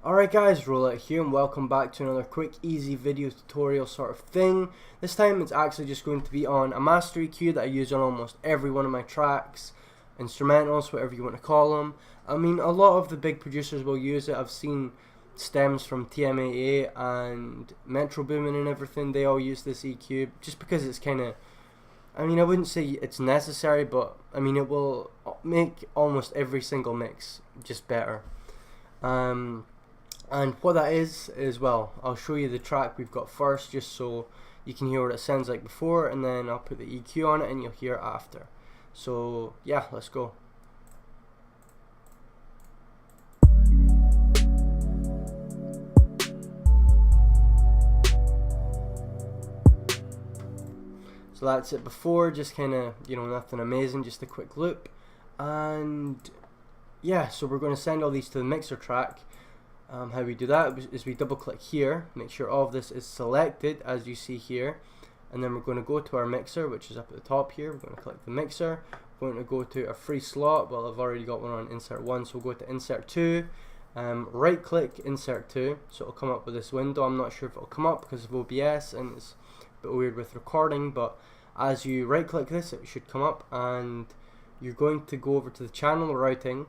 Alright guys, Roulette here and welcome back to another quick easy video tutorial sort of thing. This time it's actually just going to be on a master EQ that I use on almost every one of my tracks, instrumentals, whatever you want to call them. I mean, a lot of the big producers will use it. I've seen stems from TMAA and Metro Boomin and everything, they all use this EQ just because it's kind of, I mean, I wouldn't say it's necessary, but I mean it will make almost every single mix just better. And what that is, well, I'll show you the track we've got first just so you can hear what it sounds like before, and then I'll put the EQ on it and you'll hear it after. So yeah, let's go. So that's it before, just kind of, you know, nothing amazing, just a quick loop. And yeah, so we're going to send all these to the mixer track. How we do that is we double click here, make sure all of this is selected as you see here, and then we're going to go to our mixer, which is up at the top here. We're going to click the mixer, we're going to go to a free slot. Well, I've already got one on insert 1, so we'll go to insert 2, right click insert 2, so it'll come up with this window. I'm not sure if it'll come up because of OBS and it's a bit weird with recording, but as you right click this it should come up, and you're going to go over to the channel routing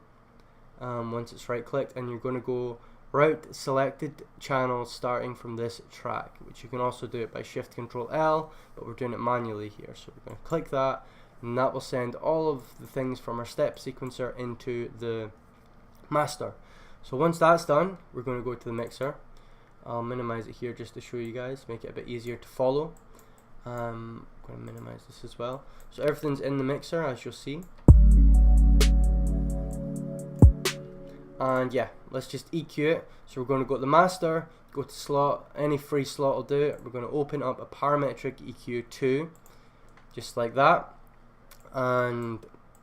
once it's right clicked, and you're going to go route selected channels starting from this track, which you can also do it by Shift Control L, but we're doing it manually here. So we're going to click that, and that will send all of the things from our step sequencer into the master. So once that's done, we're going to go to the mixer. I'll minimize it here just to show you guys, make it a bit easier to follow. I'm going to minimize this as well. So everything's in the mixer, as you'll see. And yeah, let's just EQ it. So we're going to go to the master, go to slot, any free slot will do it. We're going to open up a parametric EQ 2, just like that. And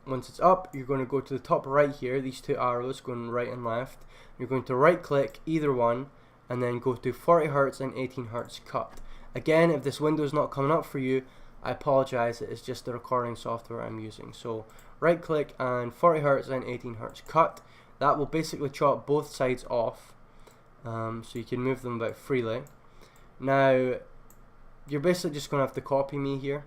once it's up, you're going to go to the top right here, these two arrows going right and left. You're going to right click either one and then go to 40 Hz and 18 Hz cut. Again, if this window is not coming up for you, I apologize, it's just the recording software I'm using. So right click and 40 Hz and 18 Hz cut. That will basically chop both sides off, so you can move them about freely. Now, you're basically just going to have to copy me here.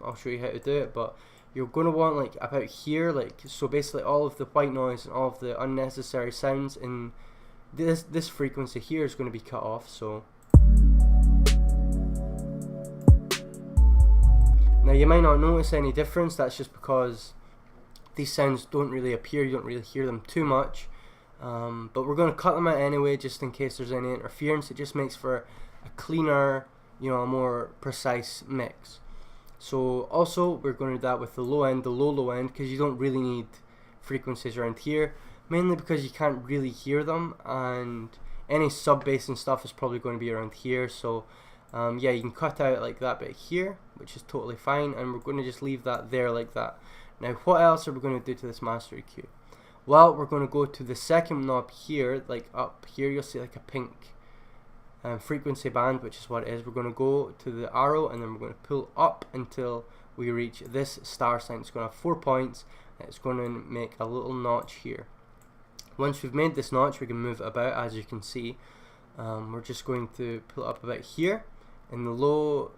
I'll show you how to do it, but you're going to want like about here, like so basically all of the white noise and all of the unnecessary sounds in this frequency here is going to be cut off. So now you might not notice any difference. That's just because these sounds don't really appear, you don't really hear them too much, but we're going to cut them out anyway just in case there's any interference. It just makes for a cleaner, you know, a more precise mix. So also we're going to do that with the low end, the low end, because you don't really need frequencies around here, mainly because you can't really hear them, and any sub bass and stuff is probably going to be around here. So yeah, you can cut out like that bit here, which is totally fine, and we're going to just leave that there like that. Now what else are we going to do to this master EQ? Well, we're going to go to the second knob here, like up here you'll see like a pink frequency band, which is what it is. We're going to go to the arrow and then we're going to pull up until we reach this star sign. It's going to have 4 points, and it's going to make a little notch here. Once we've made this notch, we can move it about, as you can see. We're just going to pull it up about here in the low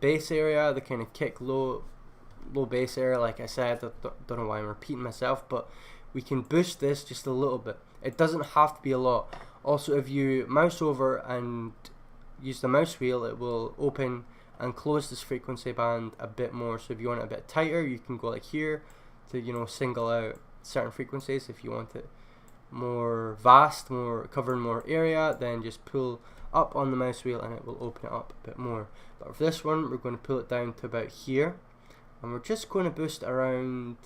bass area, the kind of kick low bass area. Like I said, I don't know why I'm repeating myself, but we can boost this just a little bit. It doesn't have to be a lot. Also, if you mouse over and use the mouse wheel, it will open and close this frequency band a bit more. So if you want it a bit tighter, you can go like here to, you know, single out certain frequencies. If you want it more vast, more covering more area, then just pull up on the mouse wheel and it will open it up a bit more. But for this one, we're going to pull it down to about here, and we're just going to boost around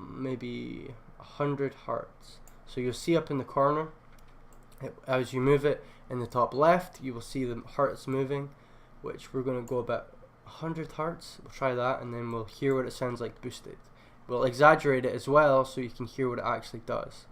maybe 100 Hz. So you'll see up in the corner, as you move it in the top left, you will see the Hertz moving, which we're going to go about 100 Hz. We'll try that, and then we'll hear what it sounds like boosted. We'll exaggerate it as well so you can hear what it actually does.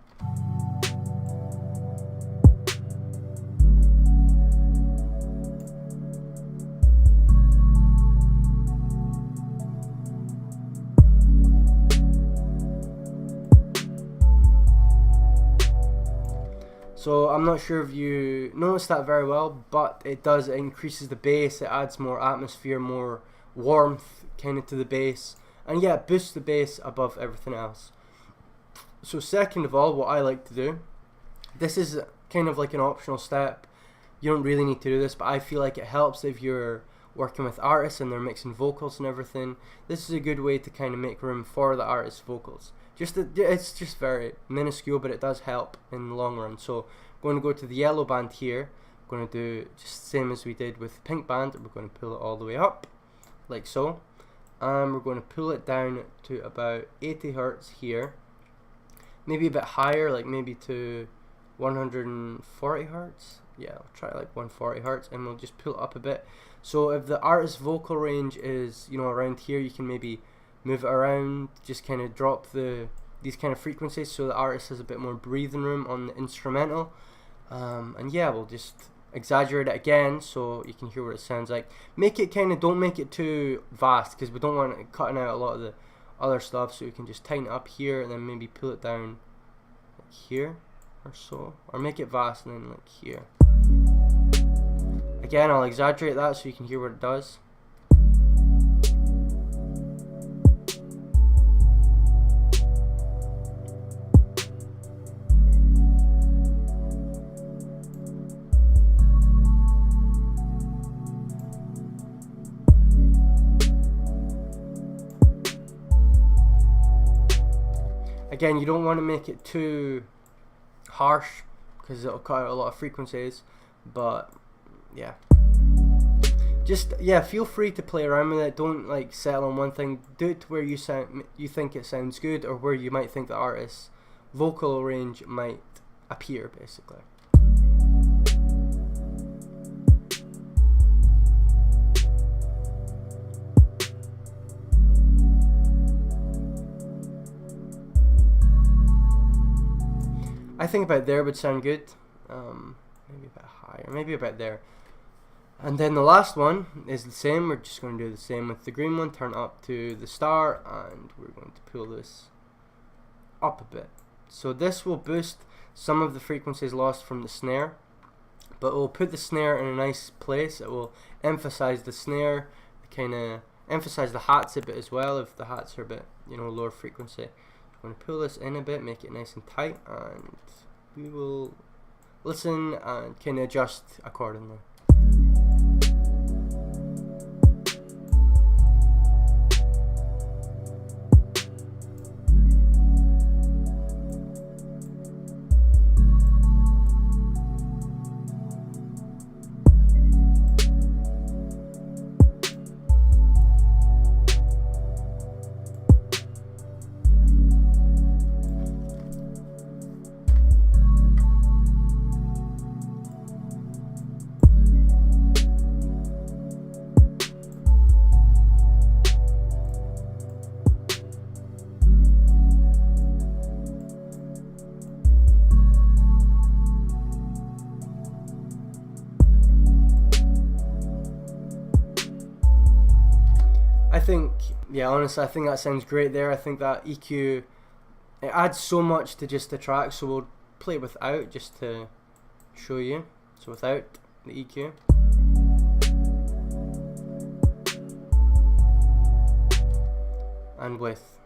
So I'm not sure if you noticed that very well, but it does. It increases the bass. It adds more atmosphere, more warmth kind of to the bass, and yeah, it boosts the bass above everything else. So second of all, what I like to do, this is kind of like an optional step. You don't really need to do this, but I feel like it helps if you're working with artists and they're mixing vocals and everything. This is a good way to kind of make room for the artist's vocals. It's just very minuscule, but it does help in the long run. So I'm going to go to the yellow band here. I'm going to do just the same as we did with the pink band. We're going to pull it all the way up, like so. And we're going to pull it down to about 80 hertz here. Maybe a bit higher, like maybe to 140 hertz. Yeah, I'll try like 140 hertz, and we'll just pull it up a bit. So if the artist's vocal range is, you know, around here, you can maybe move it around, just kind of drop these kind of frequencies so the artist has a bit more breathing room on the instrumental. And yeah, we'll just exaggerate it again so you can hear what it sounds like. Make it kind of, don't make it too vast, because we don't want it cutting out a lot of the other stuff, so you can just tighten it up here and then maybe pull it down like here or so, or make it vast and then like here. Again, I'll exaggerate that so you can hear what it does. Again, you don't want to make it too harsh because it'll cut out a lot of frequencies, but yeah, just feel free to play around with it. Don't like settle on one thing. Do it to where you think it sounds good, or where you might think the artist's vocal range might appear, basically. I think about there would sound good. Maybe a bit higher, maybe about there. And then the last one is the same. We're just going to do the same with the green one. Turn up to the star, and we're going to pull this up a bit. So this will boost some of the frequencies lost from the snare, but it will put the snare in a nice place. It will emphasize the snare, kind of emphasize the hats a bit as well, if the hats are a bit, you know, lower frequency. I'm going to pull this in a bit, make it nice and tight, and we will listen and kind of adjust accordingly. I think, yeah, honestly, I think that sounds great there. I think that EQ, it adds so much to just the track, so we'll play it without just to show you. So without the EQ. And with.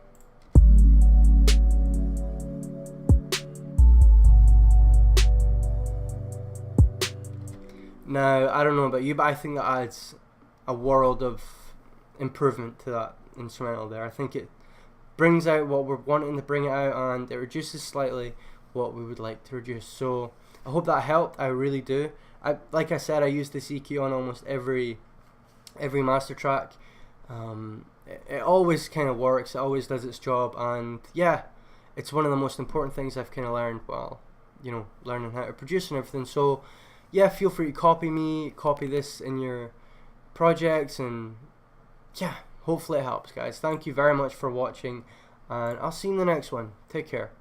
Now, I don't know about you, but I think that adds a world of improvement to that instrumental there. I think it brings out what we're wanting to bring it out, and it reduces slightly what we would like to reduce. So I hope that helped. I really do. Like I said, I use this EQ on almost every master track. It always kind of works. It always does its job, and yeah, it's one of the most important things I've kind of learned while, you know, learning how to produce and everything. So yeah, feel free to copy this in your projects, and yeah, hopefully it helps, guys. Thank you very much for watching, and I'll see you in the next one. Take care.